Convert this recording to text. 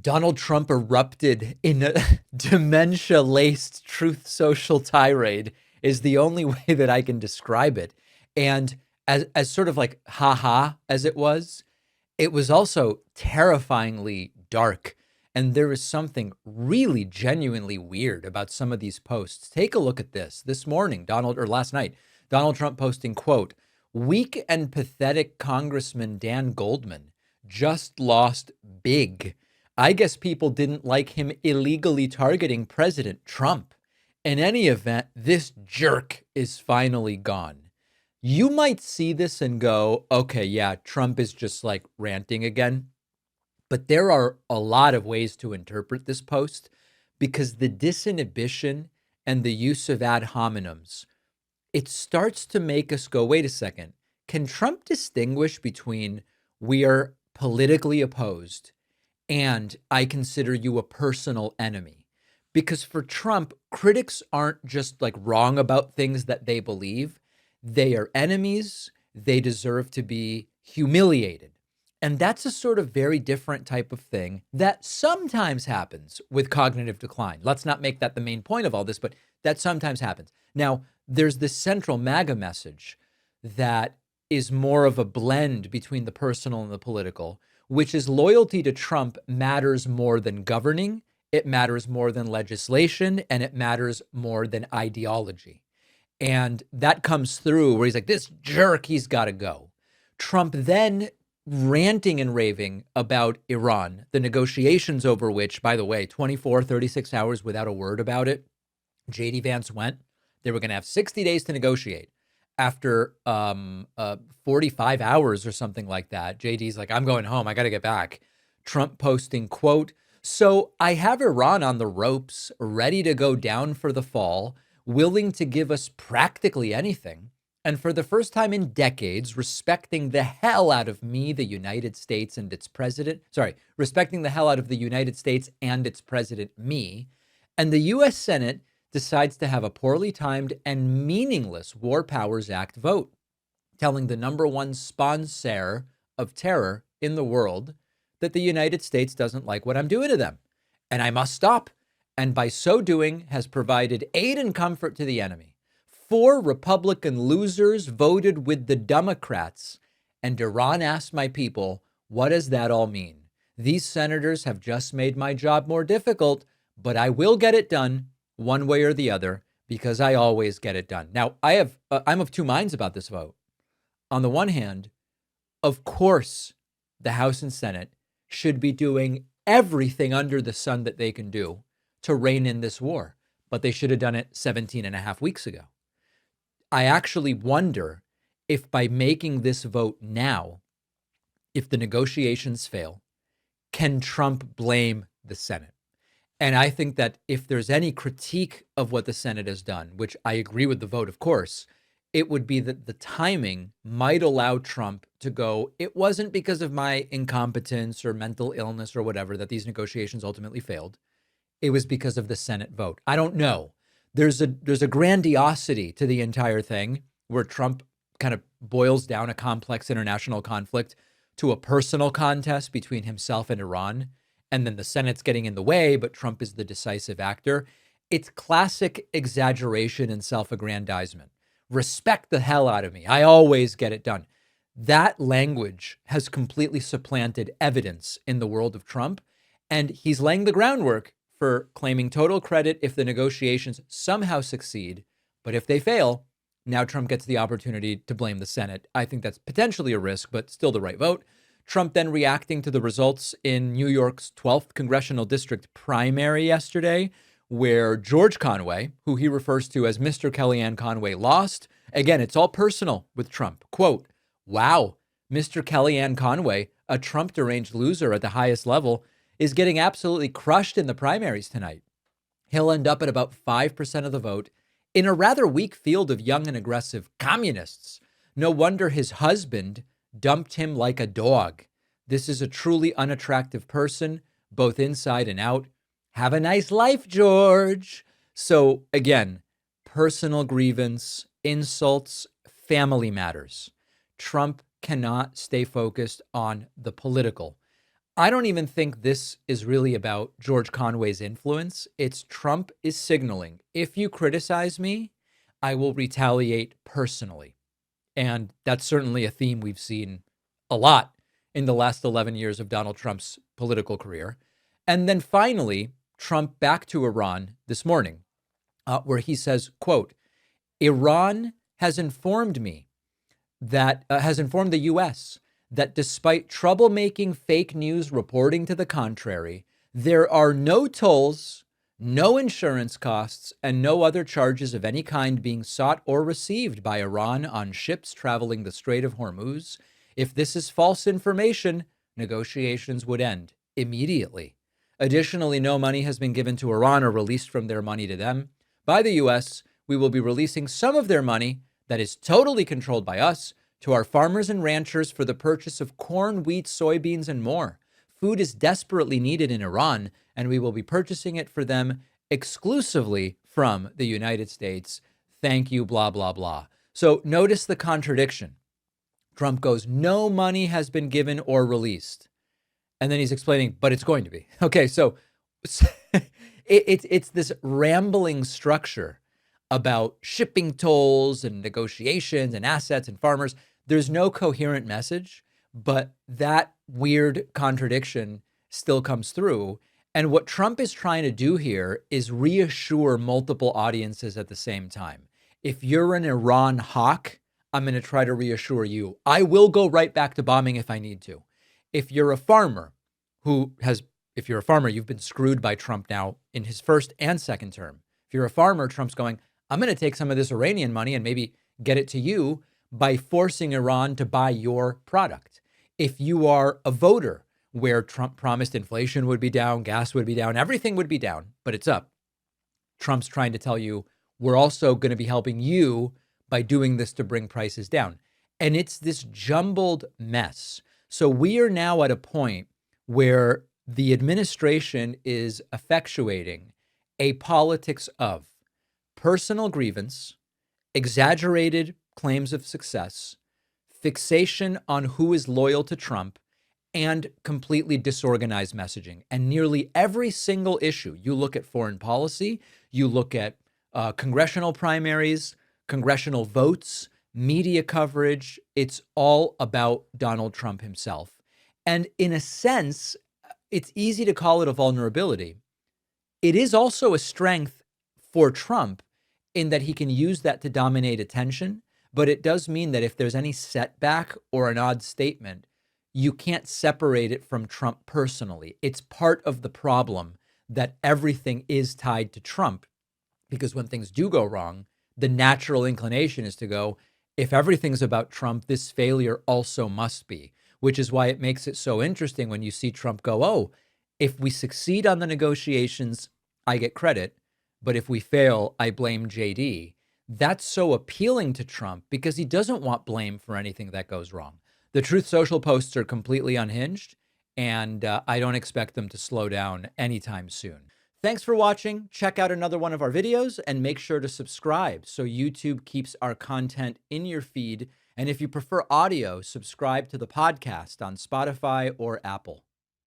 Donald Trump erupted in a dementia-laced Truth Social tirade is the only way that I can describe it. And as sort of like haha as it was also terrifyingly dark. And there is something really genuinely weird about some of these posts. Take a look at this. This morning, last night, Donald Trump posting, quote, "Weak and pathetic Congressman Dan Goldman just lost big. I guess people didn't like him illegally targeting President Trump. In any event, this jerk is finally gone." You might see this and go, okay, yeah, Trump is just like ranting again. But there are a lot of ways to interpret this post because the disinhibition and the use of ad hominems, it starts to make us go, wait a second, can Trump distinguish between we are politically opposed and I consider you a personal enemy? Because for Trump, critics aren't just like wrong about things that they believe. They are enemies. They deserve to be humiliated. And that's a sort of very different type of thing that sometimes happens with cognitive decline. Let's not make that the main point of all this, but that sometimes happens. Now, there's this central MAGA message that is more of a blend between the personal and the political, which is loyalty to Trump matters more than governing, it matters more than legislation, and it matters more than ideology. And that comes through where he's like, this jerk, he's got to go. Trump then ranting and raving about Iran, the negotiations over which, by the way, 24, 36 hours without a word about it. JD Vance went. They were going to have 60 days to negotiate. After 45 hours or something like that, JD's like, I'm going home. I got to get back. Trump posting, quote, "So I have Iran on the ropes, ready to go down for the fall, willing to give us practically anything. And for the first time in decades, respecting the hell out of me, the United States and its president, respecting the hell out of the United States and its president, me. And the US Senate decides to have a poorly timed and meaningless War Powers Act vote, telling the number one sponsor of terror in the world that the United States doesn't like what I'm doing to them. And I must stop. And by so doing has provided aid and comfort to the enemy. 4 Republican losers voted with the Democrats. And Iran asked my people, what does that all mean? These senators have just made my job more difficult, but I will get it done one way or the other because I always get it done. Now, I'm of two minds about this vote. On the one hand, of course, the House and Senate should be doing everything under the sun that they can do to rein in this war, but they should have done it 17 and a half weeks ago. I actually wonder if by making this vote now, if the negotiations fail, can Trump blame the Senate? And I think that if there's any critique of what the Senate has done, which I agree with the vote, of course, it would be that the timing might allow Trump to go, it wasn't because of my incompetence or mental illness or whatever that these negotiations ultimately failed. It was because of the Senate vote. I don't know. There's a grandiosity to the entire thing where Trump kind of boils down a complex international conflict to a personal contest between himself and Iran. And then the Senate's getting in the way, but Trump is the decisive actor. It's classic exaggeration and self-aggrandizement. Respect the hell out of me. I always get it done. That language has completely supplanted evidence in the world of Trump. And he's laying the groundwork for claiming total credit if the negotiations somehow succeed. But if they fail, now Trump gets the opportunity to blame the Senate. I think that's potentially a risk, but still the right vote. Trump then reacting to the results in New York's 12th congressional district primary yesterday, where George Conway, who he refers to as Mr. Kellyanne Conway, lost. Again, it's all personal with Trump. Quote, "Wow, Mr. Kellyanne Conway, a Trump deranged loser at the highest level, is getting absolutely crushed in the primaries tonight. He'll end up at about 5% of the vote in a rather weak field of young and aggressive communists. No wonder his husband dumped him like a dog. This is a truly unattractive person, both inside and out. Have a nice life, George." So again, personal grievance, insults, family matters. Trump cannot stay focused on the political. I don't even think this is really about George Conway's influence. It's Trump is signaling, if you criticize me, I will retaliate personally. And that's certainly a theme we've seen a lot in the last 11 years of Donald Trump's political career. And then finally, Trump back to Iran this morning, where he says, quote, Iran has informed me that has informed the U.S. that despite troublemaking fake news reporting to the contrary, there are no tolls, no insurance costs, and no other charges of any kind being sought or received by Iran on ships traveling the Strait of Hormuz. If this is false information, negotiations would end immediately. Additionally, no money has been given to Iran or released from their money to them by the U.S. We will be releasing some of their money that is totally controlled by us to our farmers and ranchers for the purchase of corn, wheat, soybeans, and more. Food is desperately needed in Iran, and we will be purchasing it for them exclusively from the United States. Thank you, blah, blah, blah. So notice the contradiction. Trump goes, no money has been given or released. And then he's explaining, but it's going to be. Okay, so it's this rambling structure about shipping tolls and negotiations and assets and farmers. There's no coherent message, but that weird contradiction still comes through. And what Trump is trying to do here is reassure multiple audiences at the same time. If you're an Iran hawk, I'm going to try to reassure you. I will go right back to bombing if I need to. If you're a farmer if you're a farmer, you've been screwed by Trump now in his first and second term. If you're a farmer, Trump's going, I'm going to take some of this Iranian money and maybe get it to you by forcing Iran to buy your product. If you are a voter where Trump promised inflation would be down, gas would be down, everything would be down, but it's up. Trump's trying to tell you, we're also going to be helping you by doing this to bring prices down. And it's this jumbled mess. So we are now at a point where the administration is effectuating a politics of personal grievance, exaggerated claims of success, fixation on who is loyal to Trump, and completely disorganized messaging. And nearly every single issue, you look at foreign policy, you look at congressional primaries, congressional votes, media coverage, it's all about Donald Trump himself. And in a sense, it's easy to call it a vulnerability. It is also a strength for Trump in that he can use that to dominate attention. But it does mean that if there's any setback or an odd statement, you can't separate it from Trump personally. It's part of the problem that everything is tied to Trump, because when things do go wrong, the natural inclination is to go, if everything's about Trump, this failure also must be, which is why it makes it so interesting when you see Trump go, oh, if we succeed on the negotiations, I get credit. But if we fail, I blame JD. That's so appealing to Trump because he doesn't want blame for anything that goes wrong. The Truth Social posts are completely unhinged, and I don't expect them to slow down anytime soon. Thanks for watching. Check out another one of our videos and make sure to subscribe so YouTube keeps our content in your feed. And if you prefer audio, subscribe to the podcast on Spotify or Apple.